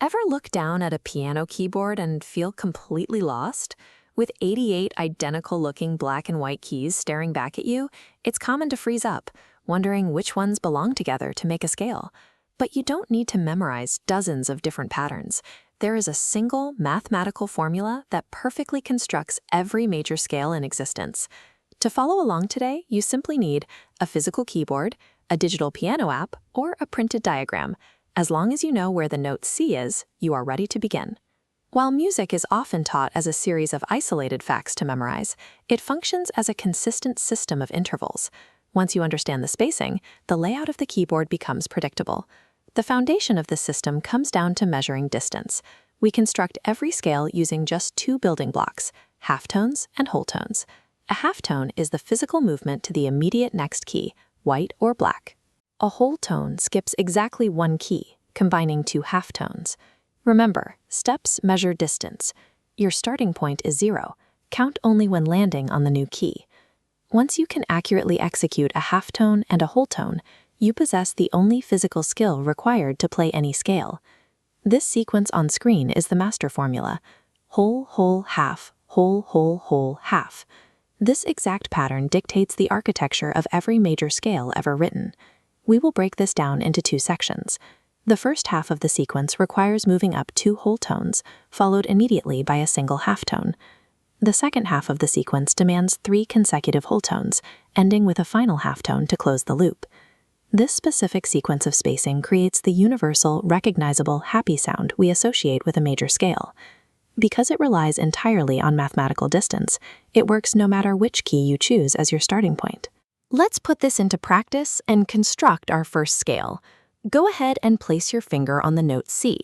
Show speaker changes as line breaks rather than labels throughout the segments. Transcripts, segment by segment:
Ever look down at a piano keyboard and feel completely lost? With 88 identical-looking black and white keys staring back at you, it's common to freeze up, wondering which ones belong together to make a scale. But you don't need to memorize dozens of different patterns. There is a single mathematical formula that perfectly constructs every major scale in existence. To follow along today, you simply need a physical keyboard, a digital piano app, or a printed diagram. As long as you know where the note C is, you are ready to begin. While music is often taught as a series of isolated facts to memorize, it functions as a consistent system of intervals. Once you understand the spacing, the layout of the keyboard becomes predictable. The foundation of this system comes down to measuring distance. We construct every scale using just two building blocks, halftones and whole tones. A halftone is the physical movement to the immediate next key, white or black. A whole tone skips exactly one key, combining two halftones. Remember, steps measure distance. Your starting point is 0. Count only when landing on the new key. Once you can accurately execute a halftone and a whole tone, you possess the only physical skill required to play any scale. This sequence on screen is the master formula: whole, whole, half, whole, whole, whole, half. This exact pattern dictates the architecture of every major scale ever written. We will break this down into two sections. The first half of the sequence requires moving up two whole tones, followed immediately by a single halftone. The second half of the sequence demands 3 consecutive whole tones, ending with a final halftone to close the loop. This specific sequence of spacing creates the universal, recognizable, happy sound we associate with a major scale. Because it relies entirely on mathematical distance, it works no matter which key you choose as your starting point. Let's put this into practice and construct our first scale. Go ahead and place your finger on the note C.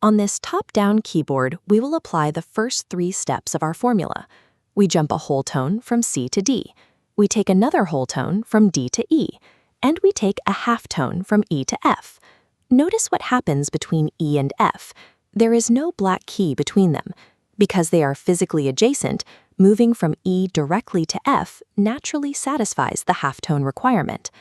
On this top-down keyboard, we will apply the first 3 steps of our formula. We jump a whole tone from C to D. We take another whole tone from D to E. And we take a halftone from E to F. Notice what happens between E and F. There is no black key between them. Because they are physically adjacent, moving from E directly to F naturally satisfies the halftone requirement.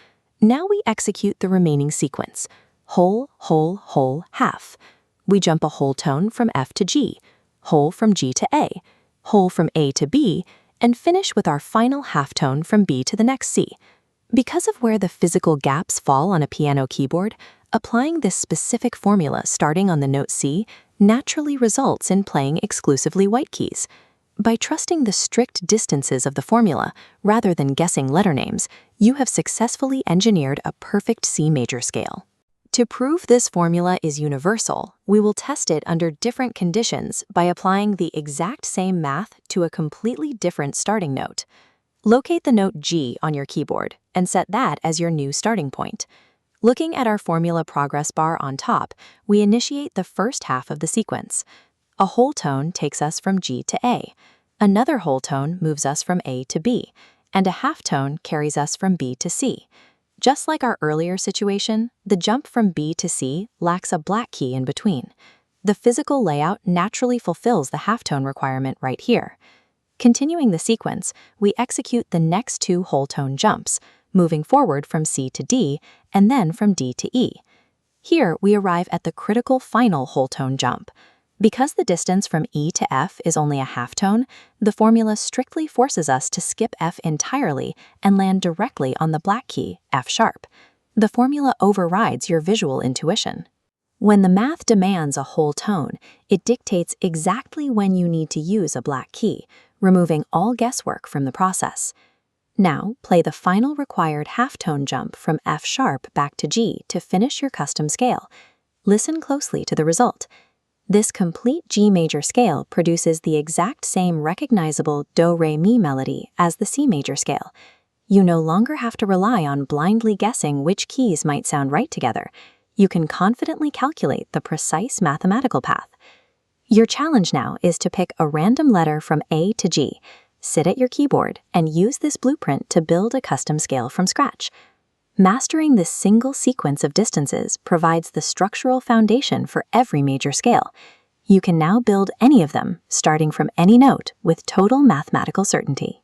Now we execute the remaining sequence: whole, whole, whole, half. We jump a whole tone from F to G, whole from G to A, whole from A to B, and finish with our final halftone from B to the next C. Because of where the physical gaps fall on a piano keyboard, applying this specific formula starting on the note C naturally results in playing exclusively white keys. By trusting the strict distances of the formula, rather than guessing letter names, you have successfully engineered a perfect C major scale. To prove this formula is universal, we will test it under different conditions by applying the exact same math to a completely different starting note. Locate the note G on your keyboard and set that as your new starting point. Looking at our formula progress bar on top, we initiate the first half of the sequence. A whole tone takes us from G to A. Another whole tone moves us from A to B, and a halftone carries us from B to C. Just like our earlier situation, the jump from B to C lacks a black key in between. The physical layout naturally fulfills the halftone requirement right here. Continuing the sequence, we execute the next 2 whole tone jumps, moving forward from C to D and then from D to E. Here we arrive at the critical final whole tone jump. Because the distance from E to F is only a halftone, the formula strictly forces us to skip F entirely and land directly on the black key, F sharp. The formula overrides your visual intuition. When the math demands a whole tone, it dictates exactly when you need to use a black key, removing all guesswork from the process. Now, play the final required halftone jump from F sharp back to G to finish your custom scale. Listen closely to the result. This complete G major scale produces the exact same recognizable do-re-mi melody as the C major scale. You no longer have to rely on blindly guessing which keys might sound right together. You can confidently calculate the precise mathematical path. Your challenge now is to pick a random letter from A to G, sit at your keyboard, and use this blueprint to build a custom scale from scratch. Mastering this single sequence of distances provides the structural foundation for every major scale. You can now build any of them, starting from any note, with total mathematical certainty.